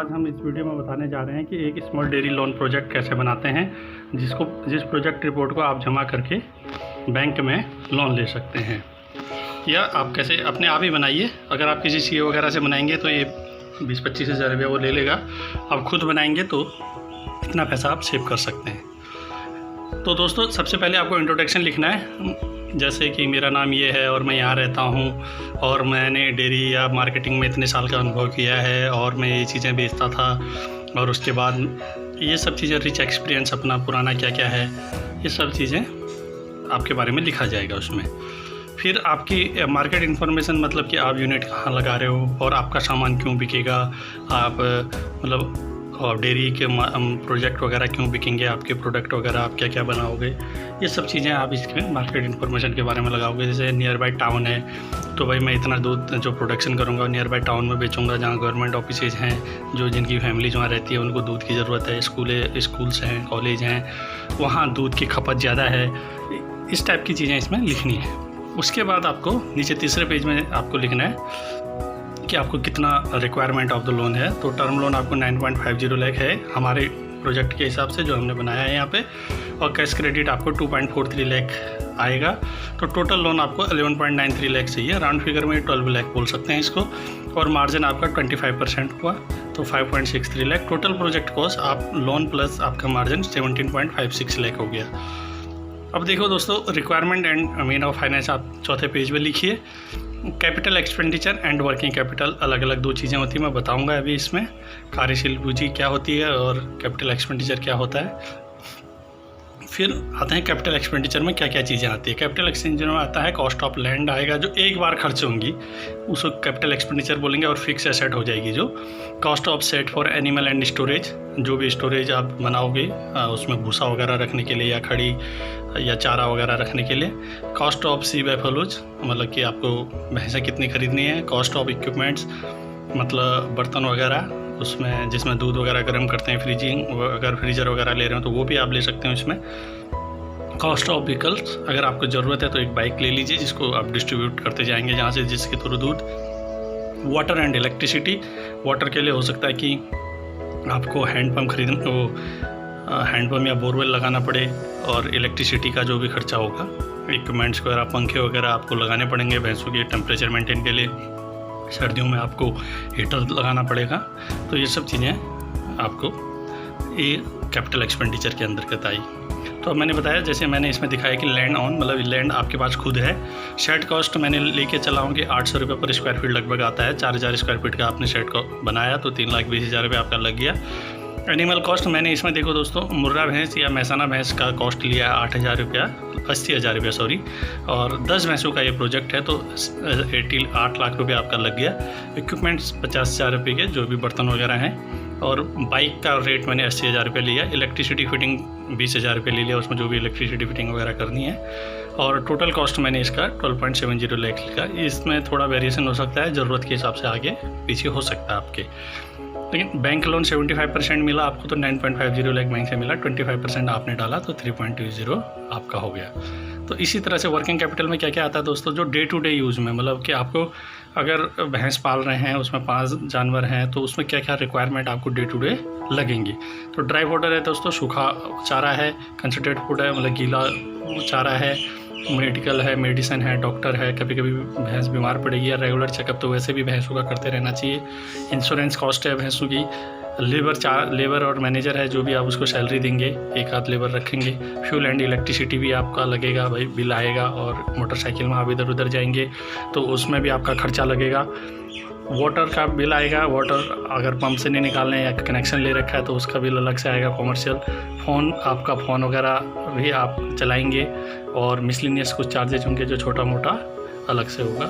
आज हम इस वीडियो में बताने जा रहे हैं कि एक स्मॉल डेयरी लोन प्रोजेक्ट कैसे बनाते हैं, जिस प्रोजेक्ट रिपोर्ट को आप जमा करके बैंक में लोन ले सकते हैं, या आप कैसे अपने आप ही बनाइए। अगर आप किसी सीए वगैरह से बनाएंगे तो ये 20-25 हज़ार रुपया वो ले लेगा। आप खुद बनाएंगे तो इतना पैसा आप सेव कर सकते हैं। तो दोस्तों, सबसे पहले आपको इंट्रोडक्शन लिखना है, जैसे कि मेरा नाम ये है और मैं यहाँ रहता हूँ और मैंने डेयरी या मार्केटिंग में इतने साल का अनुभव किया है और मैं ये चीज़ें बेचता था, और उसके बाद ये सब चीज़ें, रिच एक्सपीरियंस अपना पुराना क्या क्या है, ये सब चीज़ें आपके बारे में लिखा जाएगा उसमें। फिर आपकी मार्केट इन्फॉर्मेशन, मतलब कि आप यूनिट कहाँ लगा रहे हो और आपका सामान क्यों बिकेगा, आप मतलब डेयरी के प्रोजेक्ट वगैरह क्यों बिकेंगे, आपके प्रोडक्ट वगैरह आप क्या क्या बनाओगे, ये सब चीज़ें आप इसमें मार्केट इन्फॉर्मेशन के बारे में लगाओगे। जैसे नियर बाई टाउन है तो भाई मैं इतना दूध जो प्रोडक्शन करूँगा नियर बाई टाउन में बेचूँगा, जहाँ गवर्नमेंट ऑफिसेज हैं, जो जिनकी फैमिली वहाँ रहती है उनको दूध की ज़रूरत है, स्कूल्स हैं, कॉलेज हैं, वहाँ दूध की खपत ज़्यादा है। इस टाइप की चीज़ें इसमें लिखनी है। उसके बाद आपको नीचे तीसरे पेज में आपको लिखना है कि आपको कितना रिक्वायरमेंट ऑफ द लोन है। तो टर्म लोन आपको 9.50 लाख है हमारे प्रोजेक्ट के हिसाब से जो हमने बनाया है यहाँ पे, और कैश क्रेडिट आपको 2.43 लाख आएगा। तो टोटल लोन आपको 11.93 लाख चाहिए, राउंड फिगर में 12 लाख बोल सकते हैं इसको, और मार्जिन आपका 25% हुआ तो 5.63 लाख। टोटल प्रोजेक्ट कॉस्ट आप लोन प्लस आपका मार्जिन 17.56 लाख हो गया। अब देखो दोस्तों, requirement and mean of finance आप चौथे पेज में लिखिए। Capital expenditure and working capital अलग अलग दो चीज़ें होती हैं, मैं बताऊंगा अभी इसमें। कार्यशील पूंजी क्या होती है और कैपिटल एक्सपेंडिचर क्या होता है। फिर आते हैं कैपिटल एक्सपेंडिचर में क्या क्या चीज़ें आती है। कैपिटल एक्सपेंडिचर में आता है कॉस्ट ऑफ लैंड आएगा, जो एक बार खर्च होंगी उसको कैपिटल एक्सपेंडिचर बोलेंगे, और फिक्स एसेट हो जाएगी जो। Cost of set for animal and storage, जो भी स्टोरेज आप बनाओगे उसमें भूसा वगैरह रखने के लिए या खड़ी या चारा वगैरह रखने के लिए। कॉस्ट ऑफ सी बैफलोज, मतलब कि आपको भैंसें कितनी खरीदनी है। कॉस्ट ऑफ इक्विपमेंट्स, मतलब बर्तन वगैरह उसमें जिसमें दूध वगैरह गर्म करते हैं, फ्रीजिंग, अगर फ्रीजर वगैरह ले रहे हो तो वो भी आप ले सकते हैं उसमें। कॉस्ट ऑफ व्हीकल्स, अगर आपको ज़रूरत है तो एक बाइक ले लीजिए जिसको आप डिस्ट्रीब्यूट करते जाएंगे जहाँ से जिसके थ्रू दूध। वाटर एंड इलेक्ट्रिसिटी, वाटर के लिए हो सकता है कि आपको हैंडपम्प हैंडपम्प या बोरवेल लगाना पड़े, और इलेक्ट्रिसिटी का जो भी खर्चा होगा, इक्विपमेंट्स वगैरह, पंखे वगैरह आपको लगाने पड़ेंगे भैंसों के टेम्परेचर मेंटेन के लिए। सर्दियों में आपको हीटर लगाना पड़ेगा। तो ये सब चीज़ें आपको ये कैपिटल एक्सपेंडिचर के अंतर्गत आई। तो अब मैंने बताया, जैसे मैंने इसमें दिखाया कि लैंड ऑन, मतलब लैंड आपके पास खुद है। शेड कॉस्ट मैंने लेके चला हूँ कि 800 रुपये पर स्क्वायर फीट लगभग आता है। 4000 स्क्वायर फीट का आपने शेड को बनाया तो 3,20,000 रुपये आपका लग गया। एनिमल कॉस्ट मैंने इसमें देखो दोस्तों, मुर्रा भैंस या महसाना भैंस का कॉस्ट लिया है 8,000 रुपया, 80,000 रुपया सॉरी, और 10 भैंसों का ये प्रोजेक्ट है तो 8 लाख रुपया आपका लग गया। इक्विपमेंट्स 50,000 रुपये के, जो भी बर्तन वगैरह हैं, और बाइक का रेट मैंने 80,000 रुपये लिया। इलेक्ट्रिसिटी फिटिंग 20,000 रुपये ले लिया, उसमें जो भी इलेक्ट्रिसिटी फिटिंग वगैरह करनी है। और टोटल कॉस्ट मैंने इसका 12.70 लाख का। इसमें थोड़ा वेरिएशन हो सकता है, ज़रूरत के हिसाब से आगे पीछे हो सकता है आपके। लेकिन बैंक लोन 75% मिला आपको तो 9.50 लाख बैंक से मिला, 25% आपने डाला तो 3.20 आपका हो गया। तो इसी तरह से वर्किंग कैपिटल में क्या क्या आता है दोस्तों, जो डे टू डे यूज़ में, मतलब कि आपको अगर भैंस पाल रहे हैं, उसमें 5 जानवर हैं, तो उसमें क्या क्या रिक्वायरमेंट आपको डे टू डे लगेंगी। तो ड्राई वाटर है दोस्तों, सूखा चारा है, कंसनट्रेट फूड है, मतलब गीला चारा है, मेडिकल है, मेडिसिन है, डॉक्टर है, कभी कभी भैंस बीमार पड़ेगी या रेगुलर चेकअप तो वैसे भी भैंसों का करते रहना चाहिए। इंश्योरेंस कॉस्ट है भैंसों की। लेबर और मैनेजर है, जो भी आप उसको सैलरी देंगे, एक आध लेबर रखेंगे। फ्यूल एंड इलेक्ट्रिसिटी भी आपका लगेगा, भाई बिल आएगा, और मोटरसाइकिल में आप इधर उधर जाएंगे तो उसमें भी आपका खर्चा लगेगा। वाटर का बिल आएगा, वाटर अगर पंप से नहीं निकालना है या कनेक्शन ले रखा है तो उसका बिल अलग से आएगा, कॉमर्शियल। फ़ोन, आपका फ़ोन वगैरह भी आप चलाएंगे, और मिसलिनियस कुछ चार्जेज होंगे जो छोटा मोटा अलग से होगा।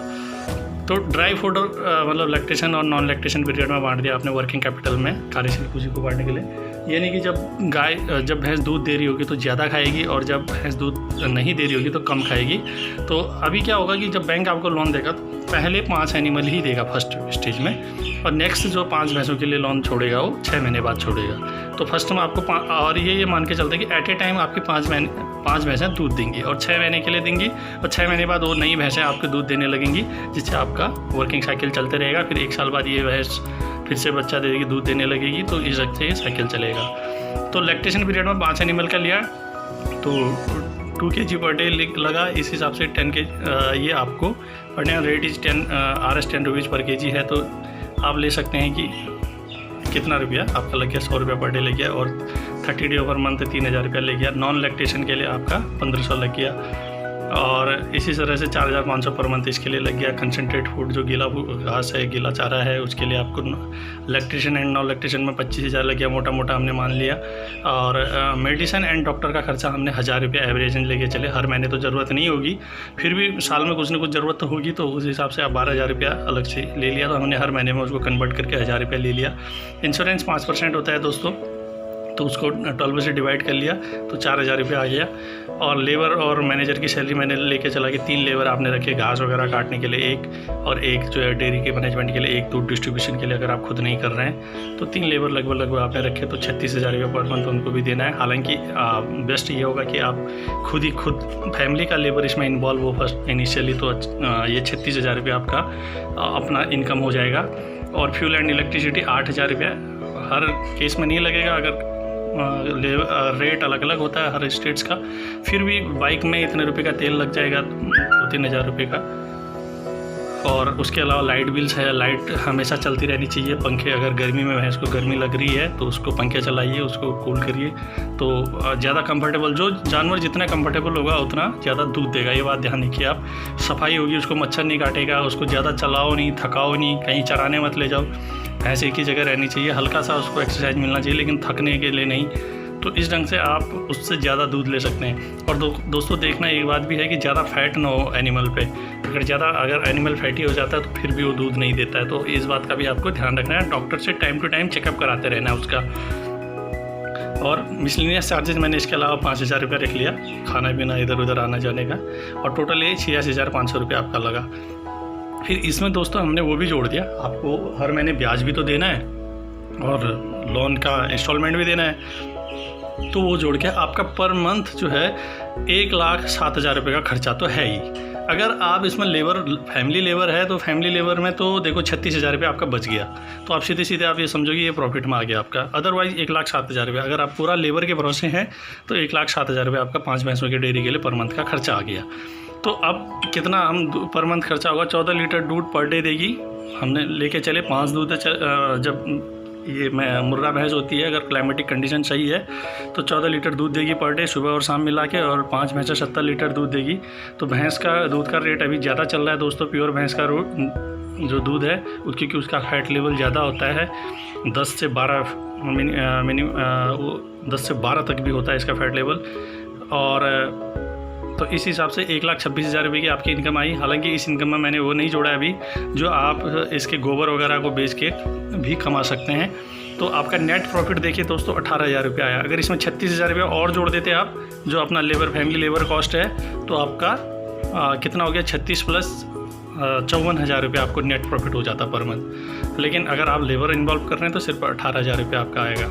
तो ड्राई फूड मतलब लैक्टेशन और नॉन लैक्टेशन पीरियड में बांट दिया आपने वर्किंग कैपिटल में, कार्यशील पूंजी को बांटने के लिए। ये नहीं कि जब भैंस दूध दे रही होगी तो ज़्यादा खाएगी, और जब भैंस दूध नहीं दे रही होगी तो कम खाएगी। तो अभी क्या होगा कि जब बैंक आपको लोन देगा तो पहले 5 एनिमल ही देगा फर्स्ट स्टेज में, और नेक्स्ट जो 5 भैंसों के लिए लोन छोड़ेगा वो 6 महीने बाद छोड़ेगा। तो फर्स्ट में आपको और ये मान के चलते हैं कि एट ए टाइम आपकी 5 भैंसें दूध देंगी, और 6 महीने के लिए देंगी, और 6 महीने बाद वो नई भैंसें आपको दूध देने लगेंगी, जिससे आपका वर्किंग साइकिल चलते रहेगा। फिर 1 साल बाद ये भैंस फिर से बच्चा देगी, दूध देने लगेगी, तो इस वक्त से ये साइकिल चलेगा। तो लैक्टेशन पीरियड में 5 एनिमल का लिया तो 2 kg पर डे लगा। इस हिसाब से 10 kg ये आपको पड़ने रेट इज 10 RS 10 रुपीज़ पर kg है। तो आप ले सकते हैं कि कितना रुपया आपका लग गया, 100 रुपया पर डे लग गया, और 30 डे ओवर मंथ 3000 रुपया लग गया। नॉन लैक्टेशन के लिए आपका 1500 लग गया, और इसी तरह से 4500 पर मंथ इसके लिए लग गया। कंसनट्रेट फूड जो गीला घास है, गीला चारा है, उसके लिए आपको लैक्टेशन एंड नॉन लैक्टेशन में 25,000 लग गया, मोटा मोटा हमने मान लिया। और मेडिसिन एंड डॉक्टर का खर्चा हमने 1000 रुपया एवरेज लेके चले। हर महीने तो ज़रूरत नहीं होगी, फिर भी साल में कुछ ना कुछ ज़रूरत तो होगी, तो उस हिसाब से आप 12,000 रुपया अलग से ले लिया। तो हमने हर महीने में उसको कन्वर्ट करके 1000 रुपया ले लिया। इंश्योरेंस 5% होता है दोस्तों, तो उसको 12 से डिवाइड कर लिया तो 4000 रुपया आ गया। और लेबर और मैनेजर की सैलरी मैंने लेके चला कि 3 लेबर आपने रखे घास वगैरह काटने के लिए एक, और एक जो है डेयरी के मैनेजमेंट के लिए एक, दूध डिस्ट्रीब्यूशन के लिए अगर आप खुद नहीं कर रहे हैं तो 3 लेबर लगभग आपने रखे, तो 36,000 रुपया पर मंथ उनको भी देना है। हालांकि बेस्ट ये होगा कि आप खुद फैमिली का लेबर इसमें इन्वॉल्व हो फर्स्ट इनिशियली, तो ये 36,000 रुपया आपका अपना इनकम हो जाएगा। और फ्यूल एंड इलेक्ट्रिसिटी 8,000 रुपया हर केस में नहीं लगेगा, अगर रेट अलग अलग होता है हर स्टेट्स का। फिर भी बाइक में इतने रुपए का तेल लग जाएगा, 2-3 हज़ार रुपये का। और उसके अलावा लाइट बिल्स है, लाइट हमेशा चलती रहनी चाहिए। पंखे, अगर गर्मी में भैंस को गर्मी लग रही है तो उसको पंखे चलाइए, उसको कूल करिए, तो ज़्यादा कंफर्टेबल, जो जानवर जितना कंफर्टेबल होगा उतना ज़्यादा दूध देगा। ये बात ध्यान रखिए आप। सफाई होगी, उसको मच्छर नहीं काटेगा, उसको ज़्यादा चलाओ नहीं, थकाओ नहीं, कहीं चराने मत ले जाओ। भैंस एक ही जगह रहनी चाहिए, हल्का सा उसको एक्सरसाइज मिलना चाहिए, लेकिन थकने के लिए नहीं। तो इस ढंग से आप उससे ज़्यादा दूध ले सकते हैं। और दोस्तों देखना एक बात भी है कि ज़्यादा फैट ना हो एनिमल पे। अगर एनिमल फैटी हो जाता है तो फिर भी वो दूध नहीं देता है, तो इस बात का भी आपको ध्यान रखना है। डॉक्टर से टाइम टू टाइम चेकअप कराते रहना है उसका। और मिसलिनियस चार्जेस मैंने इसके अलावा 5,000 रुपया रख लिया, खाना पीना इधर उधर आना जाने का, और टोटल ये 86,500 रुपया आपका लगा। फिर इसमें दोस्तों हमने वो भी जोड़ दिया, आपको हर महीने ब्याज भी तो देना है और लोन का इंस्टॉलमेंट भी देना है, तो वो जोड़ के आपका पर मंथ जो है 1,07,000 रुपये का खर्चा तो है ही। अगर आप इसमें फैमिली लेबर है तो फैमिली लेबर में तो देखो 36,000 रुपये आपका बच गया, तो आप सीधे सीधे आप ये समझो कि ये प्रॉफिट में आ गया आपका। अदरवाइज़ 1,07,000 रुपये, अगर आप पूरा लेबर के भरोसे हैं तो 1,07,000 रुपये आपका 5 भैंसों के डेयरी के लिए पर मंथ का खर्चा आ गया। तो अब कितना हम पर मंथ खर्चा होगा, 14 लीटर दूध पर डे देगी। हमने लेके चले 5 दूध, जब ये मुर्रा भैंस होती है, अगर क्लाइमेटिक कंडीशन सही है तो 14 लीटर दूध देगी पर डे, सुबह और शाम मिला के, और 5 भैंसें 70 लीटर दूध देगी। तो भैंस का दूध का रेट अभी ज़्यादा चल रहा है दोस्तों। प्योर भैंस का जो दूध है क्योंकि उसका फैट लेवल ज़्यादा होता है, 10 से 12 तक भी होता है इसका फैट लेवल। और तो इस हिसाब से 1,26,000 रुपये की आपकी इनकम आई। हालांकि इस इनकम में मैंने वो नहीं जोड़ा अभी, जो आप इसके गोबर वगैरह को बेच के भी कमा सकते हैं। तो आपका नेट प्रॉफिट देखिए दोस्तों 18,000 रुपये आया। अगर इसमें 36,000 रुपये और जोड़ देते आप, जो अपना फैमिली लेबर कॉस्ट है, तो आपका कितना हो गया, 36 प्लस 54,000 रुपये आपको नेट प्रॉफिट हो जाता पर मंथ। लेकिन अगर आप लेबर इन्वॉल्व कर रहे हैं तो सिर्फ 18,000 रुपये आपका आएगा।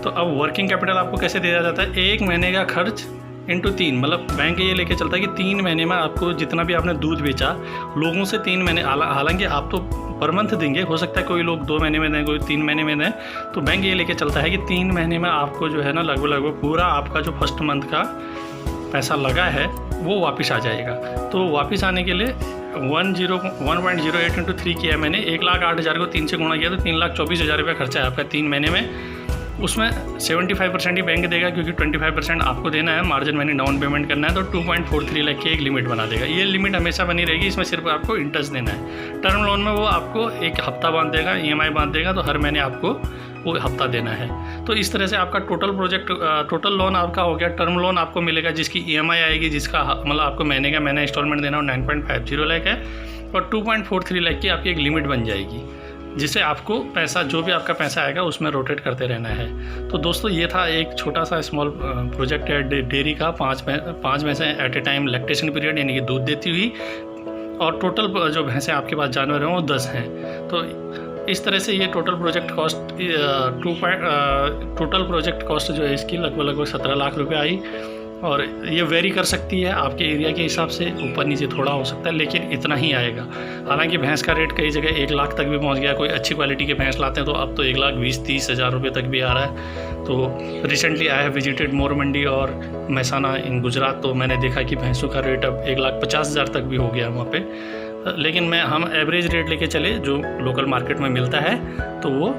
तो अब वर्किंग कैपिटल आपको कैसे दिया जाता है, 1 महीने का खर्च इंटू 3, मतलब बैंक ये लेके चलता है कि 3 महीने में आपको जितना भी आपने दूध बेचा लोगों से 3 महीने, हालांकि आप तो पर मंथ देंगे, हो सकता है कोई लोग 2 महीने में दें, कोई 3 महीने में दें, तो बैंक ये लेके चलता है कि 3 महीने में आपको जो है ना लगभग पूरा आपका जो फर्स्ट मंथ का पैसा लगा है वो वापस आ जाएगा। तो वापस आने के लिए 1.08 इंटू 3 किया मैंने, 1,08,000 को 3 से गुणा किया तो 3,24,000 रुपये खर्चा है आपका 3 महीने में। उसमें 75% ही बैंक देगा क्योंकि 25% आपको देना है, मार्जिन मनी डाउन पेमेंट करना है, तो 2.43 लाख की एक लिमिट बना देगा। ये लिमिट हमेशा बनी रहेगी, इसमें सिर्फ आपको इंटरेस्ट देना है। टर्म लोन में वो आपको एक हफ्ता बांध देगा, EMI बांध देगा, तो हर महीने आपको वो हफ्ता देना है। तो इस तरह से आपका टोटल लोन आपका हो गया। टर्म लोन आपको मिलेगा जिसकी EMI आएगी, जिसका मतलब आपको महीने का महीना इंस्टॉलमेंट देना हो 9.50 लाख है, और 2.43 लाख की आपकी एक लिमिट बन जाएगी, जिससे आपको पैसा, जो भी आपका पैसा आएगा उसमें रोटेट करते रहना है। तो दोस्तों ये था एक छोटा सा स्मॉल प्रोजेक्ट है डेयरी का। 5 भैंसें at a time lactation period यानी कि दूध देती हुई, और टोटल जो भैंसें आपके पास जानवर हैं वो 10 हैं। तो इस तरह से ये टोटल प्रोजेक्ट कॉस्ट जो है इसकी लगभग 17 लाख रुपये आई। और ये वेरी कर सकती है आपके एरिया के हिसाब से, ऊपर नीचे थोड़ा हो सकता है, लेकिन इतना ही आएगा। हालांकि भैंस का रेट कई जगह 1 लाख तक भी पहुंच गया। कोई अच्छी क्वालिटी के भैंस लाते हैं तो अब तो 1,20,30 हज़ार रुपये तक भी आ रहा है। तो रिसेंटली आई हैव विजिटेड मोर मंडी और महसाना इन गुजरात, तो मैंने देखा कि भैंसों का रेट अब 1,50,000 तक भी हो गया वहाँ पर। लेकिन हम एवरेज रेट लेके चले जो लोकल मार्केट में मिलता है, तो वो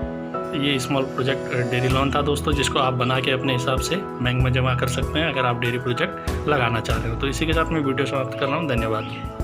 ये स्मॉल प्रोजेक्ट डेयरी लोन था दोस्तों, जिसको आप बना के अपने हिसाब से बैंक में जमा कर सकते हैं अगर आप डेयरी प्रोजेक्ट लगाना चाह रहे हो। तो इसी के साथ मैं वीडियो समाप्त कर रहा हूँ। धन्यवाद।